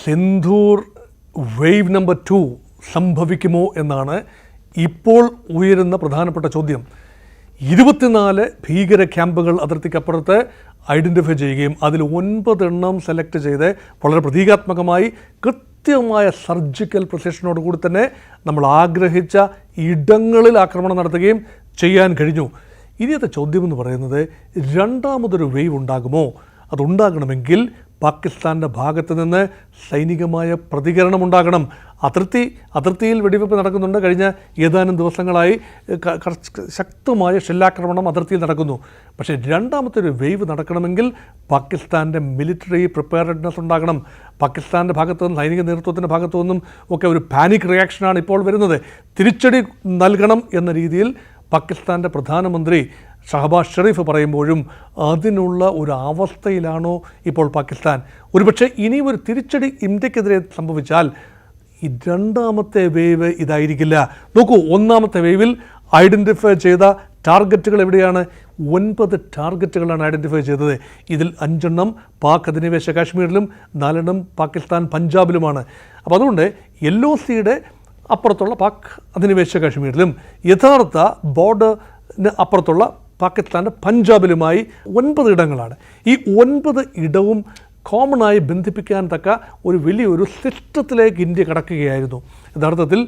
Sindoor wave number 2 സംഭവിക്കുമോ എന്നാണ് ഇപ്പോൾ ഉയരുന്ന പ്രധാനപ്പെട്ട ചോദ്യം. 24 ഭീകര ക്യാമ്പുകൾ അതിർത്തിക്കപ്പുറത്ത് ഐഡൻറ്റിഫൈ ചെയ്യുകയും അതിൽ 9 എണ്ണം സെലക്ട് ചെയ്ത് വളരെ പ്രതീകാത്മകമായി കൃത്യമായ സർജിക്കൽ പ്രിസിഷനോടുകൂടി തന്നെ നമ്മൾ ആഗ്രഹിച്ച ഇടങ്ങളിൽ ആക്രമണം നടത്തുകയും ചെയ്യാൻ കഴിഞ്ഞു. ഇനിയത്തെ ചോദ്യമെന്ന് പറയുന്നത്, രണ്ടാമതൊരു വേവ് ഉണ്ടാകുമോ? അതുണ്ടാകണമെങ്കിൽ പാകിസ്ഥാൻ്റെ ഭാഗത്ത് നിന്ന് സൈനികമായ പ്രതികരണമുണ്ടാകണം. അതിർത്തിയിൽ വെടിവെപ്പ് നടക്കുന്നുണ്ട്. കഴിഞ്ഞ ഏതാനും ദിവസങ്ങളായി ശക്തമായ ഷെല്ലാക്രമണം അതിർത്തിയിൽ നടക്കുന്നു. പക്ഷേ രണ്ടാമത്തെ ഒരു വേവ് നടക്കണമെങ്കിൽ പാകിസ്ഥാൻ്റെ മിലിറ്ററി പ്രിപ്പയർഡ്നെസ് ഉണ്ടാകണം. പാകിസ്ഥാൻ്റെ ഭാഗത്തു നിന്നും സൈനിക നേതൃത്വത്തിൻ്റെ ഭാഗത്തു നിന്നും ഒക്കെ ഒരു പാനിക് റിയാക്ഷനാണ് ഇപ്പോൾ വരുന്നത്. തിരിച്ചടി നൽകണം എന്ന രീതിയിൽ പാകിസ്ഥാൻ്റെ പ്രധാനമന്ത്രി ഷഹബാസ് ഷെരീഫ് പറയുമ്പോഴും അതിനുള്ള ഒരു അവസ്ഥയിലാണോ ഇപ്പോൾ പാകിസ്ഥാൻ? ഒരുപക്ഷെ ഇനിയും ഒരു തിരിച്ചടി ഇന്ത്യക്കെതിരെ സംഭവിച്ചാൽ ഈ രണ്ടാമത്തെ വേവ് ഇതായിരിക്കില്ല. നോക്കൂ, ഒന്നാമത്തെ വേവിൽ ഐഡൻറ്റിഫൈ ചെയ്ത ടാർഗറ്റുകൾ എവിടെയാണ്? 9 ടാർഗറ്റുകളാണ് ഐഡൻറ്റിഫൈ ചെയ്തത്. ഇതിൽ 5 എണ്ണം പാക് അധിനിവേശ കാശ്മീരിലും 4 എണ്ണം പാകിസ്ഥാൻ പഞ്ചാബിലുമാണ്. അപ്പോൾ അതുകൊണ്ട് LOCയുടെ അപ്പുറത്തുള്ള പാക് അധിനിവേശ കാശ്മീരിലും യഥാർത്ഥ ബോർഡറിന് അപ്പുറത്തുള്ള പാകിസ്ഥാൻ്റെ പഞ്ചാബിലുമായി 9 ഇടങ്ങളാണ്. ഈ 9 ഇടവും കോമണായി ബന്ധിപ്പിക്കാൻ തക്ക ഒരു വലിയൊരു സിസ്റ്റത്തിലേക്ക് ഇന്ത്യ കടക്കുകയായിരുന്നു. യഥാർത്ഥത്തിൽ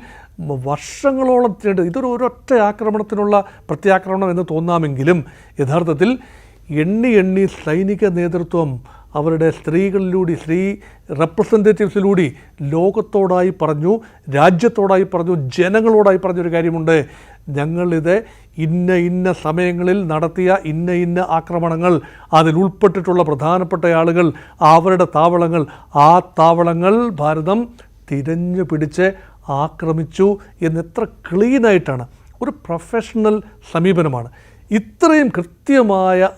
വർഷങ്ങളോളം ഇതൊരു ഒരൊറ്റ ആക്രമണത്തിനുള്ള പ്രത്യാക്രമണം എന്ന് തോന്നാമെങ്കിലും യഥാർത്ഥത്തിൽ എണ്ണി സൈനിക നേതൃത്വം അവരുടെ സ്ത്രീകളിലൂടെ, സ്ത്രീ റെപ്രസെൻറ്റേറ്റീവ്സിലൂടെ ലോകത്തോടായി പറഞ്ഞു, രാജ്യത്തോടായി പറഞ്ഞു, ജനങ്ങളോടായി പറഞ്ഞൊരു കാര്യമുണ്ട്. ഞങ്ങളിത് ഇന്ന സമയങ്ങളിൽ നടത്തിയ ഇന്ന ആക്രമണങ്ങൾ, അതിൽ ഉൾപ്പെട്ടിട്ടുള്ള പ്രധാനപ്പെട്ട ആളുകൾ, അവരുടെ താവളങ്ങൾ, ആ താവളങ്ങൾ ഭാരതം തിരഞ്ഞു പിടിച്ച് ആക്രമിച്ചു എന്നെത്ര ക്ലീനായിട്ടാണ്. ഒരു പ്രൊഫഷണൽ സമീപനമാണ്. ഇത്രയും കൃത്യമായ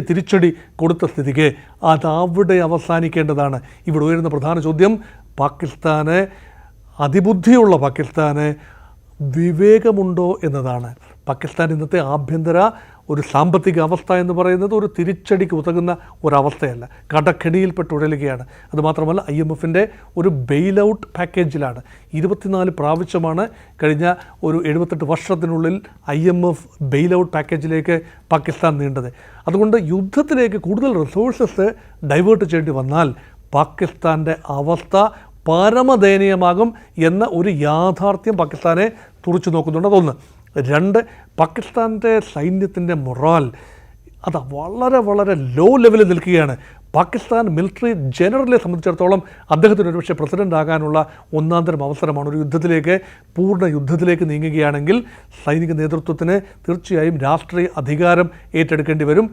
തിരിച്ചടി കൊടുത്ത സ്ഥിതിക്ക് അതവിടെ അവസാനിക്കേണ്ടതാണ്. ഇവിടെ ഉയരുന്ന പ്രധാന ചോദ്യം, പാകിസ്ഥാന്, അതിബുദ്ധിയുള്ള പാകിസ്ഥാന് വിവേകമുണ്ടോ എന്നതാണ്. പാകിസ്ഥാൻ ഇന്നത്തെ ആഭ്യന്തര ഒരു സാമ്പത്തിക അവസ്ഥ എന്ന് പറയുന്നത് ഒരു തിരിച്ചടിക്ക് ഉതകുന്ന ഒരവസ്ഥയല്ല. കടക്കെണിയിൽപ്പെട്ട് ഉഴലുകയാണ്. അതുമാത്രമല്ല, IMFൻ്റെ ഒരു ബെയിൽ ഔട്ട് പാക്കേജിലാണ്. 24 പ്രാവശ്യമാണ് കഴിഞ്ഞ ഒരു 78 വർഷത്തിനുള്ളിൽ IMF ബെയിൽ ഔട്ട് പാക്കേജിലേക്ക് പാകിസ്ഥാൻ നീണ്ടത്. അതുകൊണ്ട് യുദ്ധത്തിലേക്ക് കൂടുതൽ റിസോഴ്സസ് ഡൈവേർട്ട് ചെയ്യേണ്ടി വന്നാൽ പാകിസ്ഥാൻ്റെ അവസ്ഥ പരമദയനീയമാകും എന്ന ഒരു യാഥാർത്ഥ്യം പാകിസ്ഥാനെ തുറച്ചു നോക്കുന്നുണ്ട്. അതൊന്ന്. 2, പാകിസ്ഥാൻ്റെ സൈന്യത്തിൻ്റെ മൊറാൽ അത് വളരെ ലോ ലെവലിൽ നിൽക്കുകയാണ്. പാകിസ്ഥാൻ മിലിറ്ററി ജനറലിനെ സംബന്ധിച്ചിടത്തോളം അദ്ദേഹത്തിന് ഒരുപക്ഷെ പ്രസിഡൻ്റ് ആകാനുള്ള ഒന്നാന്തരം അവസരമാണ്. ഒരു പൂർണ്ണ യുദ്ധത്തിലേക്ക് നീങ്ങുകയാണെങ്കിൽ സൈനിക നേതൃത്വത്തിന് തീർച്ചയായും രാഷ്ട്രീയ അധികാരം ഏറ്റെടുക്കേണ്ടി വരും.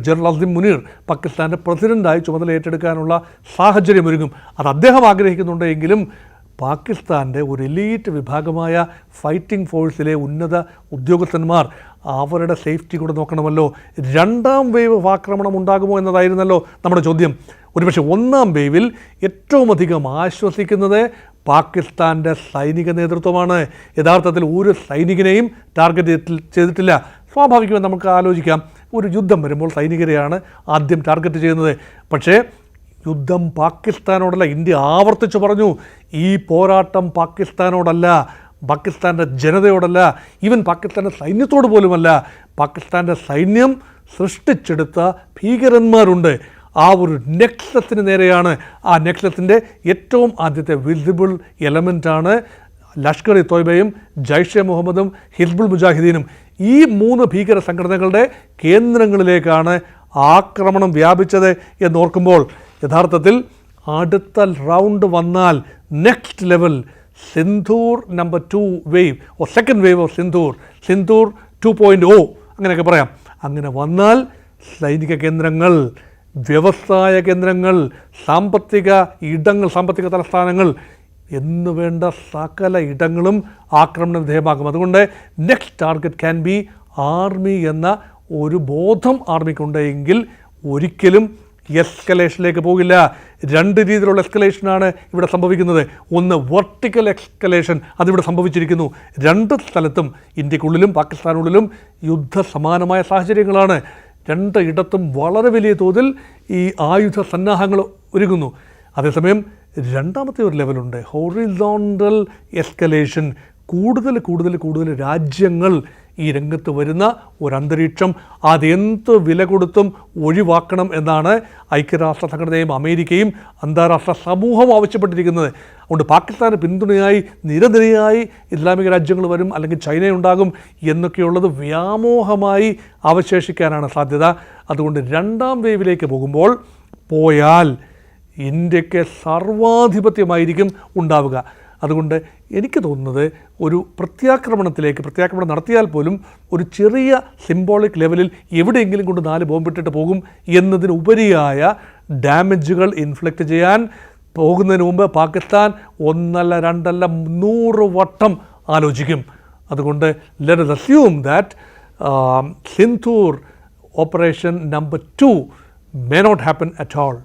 ജനറൽ അസിം മുനീർ പാകിസ്ഥാൻ്റെ പ്രസിഡൻ്റായി ചുമതല ഏറ്റെടുക്കാനുള്ള സാഹചര്യം ഒരുങ്ങും. അത് അദ്ദേഹം ആഗ്രഹിക്കുന്നുണ്ടെങ്കിലും പാകിസ്ഥാൻ്റെ ഒരു എലീറ്റ് വിഭാഗമായ ഫൈറ്റിംഗ് ഫോഴ്സിലെ ഉന്നത ഉദ്യോഗസ്ഥന്മാർ അവരുടെ സേഫ്റ്റി കൂടെ നോക്കണമല്ലോ. രണ്ടാം വേവ് ആക്രമണം ഉണ്ടാകുമോ എന്നതായിരുന്നല്ലോ നമ്മുടെ ചോദ്യം. ഒരുപക്ഷെ ഒന്നാം വേവിൽ ഏറ്റവും അധികം ആശ്വസിക്കുന്നത് പാകിസ്ഥാൻ്റെ സൈനിക നേതൃത്വമാണ്. യഥാർത്ഥത്തിൽ ഒരു സൈനികനെയും ടാർഗറ്റ് ചെയ്തിട്ടില്ല. സ്വാഭാവികമായി നമുക്ക് ആലോചിക്കാം, ഒരു യുദ്ധം വരുമ്പോൾ സൈനികരെയാണ് ആദ്യം ടാർഗറ്റ് ചെയ്യുന്നത്. പക്ഷേ യുദ്ധം പാകിസ്ഥാനോടല്ല. ഇന്ത്യ ആവർത്തിച്ച് പറഞ്ഞു, ഈ പോരാട്ടം പാകിസ്ഥാനോടല്ല, പാകിസ്ഥാൻ്റെ ജനതയോടല്ല, ഈവൻ പാകിസ്ഥാൻ്റെ സൈന്യത്തോട് പോലുമല്ല. പാകിസ്ഥാൻ്റെ സൈന്യം സൃഷ്ടിച്ചെടുത്ത ഭീകരന്മാരുണ്ട്. ആ ഒരു നെക്സസിന് നേരെയാണ്. ആ നെക്സസിൻ്റെ ഏറ്റവും ആദ്യത്തെ വിസിബിൾ എലമെൻ്റാണ് ലഷ്കർ ഇ തോയ്ബയും ജയ്ഷെ മുഹമ്മദും ഹിസ്ബുൾ മുജാഹിദീനും. ഈ 3 ഭീകര സംഘടനകളുടെ കേന്ദ്രങ്ങളിലേക്കാണ് ആക്രമണം വ്യാപിച്ചത് എന്നോർക്കുമ്പോൾ യഥാർത്ഥത്തിൽ അടുത്ത റൗണ്ട് വന്നാൽ next level Sindoor number 2 wave second wave of Sindoor 2.0 അങ്ങനെയൊക്കെ പറയാം. അങ്ങനെ വന്നാൽ സൈനിക കേന്ദ്രങ്ങൾ, വ്യവസായ കേന്ദ്രങ്ങൾ, സാമ്പത്തിക ഇടങ്ങൾ, സാമ്പത്തിക തലസ്ഥാനങ്ങൾ എന്നുവേണ്ട സകല ഇടങ്ങളും ആക്രമണ വിധേയമാകും. അതുകൊണ്ട് next target can be army എന്ന ഒരു ബോധം ആർമിക്കുണ്ടെങ്കിൽ ഒരിക്കലും എസ്കലേഷനിലേക്ക് പോകില്ല. 2 രീതിയിലുള്ള എസ്കലേഷനാണ് ഇവിടെ സംഭവിക്കുന്നത്. ഒന്ന് വെർട്ടിക്കൽ എസ്കലേഷൻ, അതിവിടെ സംഭവിച്ചിരിക്കുന്നു. 2 സ്ഥലത്തും ഇന്ത്യക്കുള്ളിലും പാകിസ്ഥാനുള്ളിലും യുദ്ധസമാനമായ സാഹചര്യങ്ങളാണ്. 2 ഇടത്തും വളരെ വലിയ തോതിൽ ഈ ആയുധ സന്നാഹങ്ങൾ ഒരുങ്ങുന്നു. അതേസമയം രണ്ടാമത്തെ ഒരു ലെവലുണ്ട്, ഹൊറിസോണ്ടൽ എസ്കലേഷൻ. കൂടുതൽ രാജ്യങ്ങൾ ഈ രംഗത്ത് വരുന്ന ഒരന്തരീക്ഷം അതെന്ത് വില കൊടുത്തും ഒഴിവാക്കണം എന്നാണ് ഐക്യരാഷ്ട്ര സംഘടനയും അമേരിക്കയും അന്താരാഷ്ട്ര സമൂഹം ആവശ്യപ്പെട്ടിരിക്കുന്നത്. അതുകൊണ്ട് പാകിസ്ഥാന് പിന്തുണയായി നിരനിരയായി ഇസ്ലാമിക രാജ്യങ്ങൾ വരും, അല്ലെങ്കിൽ ചൈനയുണ്ടാകും എന്നൊക്കെയുള്ളത് വ്യാമോഹമായി അവശേഷിക്കാനാണ് സാധ്യത. അതുകൊണ്ട് രണ്ടാം വേവിലേക്ക് പോയാൽ ഇന്ത്യക്ക് സർവാധിപത്യമായിരിക്കും ഉണ്ടാവുക. അതുകൊണ്ട് എനിക്ക് തോന്നുന്നത് ഒരു പ്രത്യാക്രമണം നടത്തിയാൽ പോലും ഒരു ചെറിയ സിംബോളിക് ലെവലിൽ എവിടെയെങ്കിലും കൊണ്ട് 4 ബോംബിട്ടിട്ട് പോകും എന്നതിനുപരിയായ ഡാമേജുകൾ ഇൻഫ്ലിക്റ്റ് ചെയ്യാൻ പോകുന്നതിന് മുമ്പ് പാകിസ്ഥാൻ 1 അല്ല 2 അല്ല 100 വട്ടം ആലോചിക്കും. അതുകൊണ്ട് let us assume that Sindhur operation number 2 may not happen at all.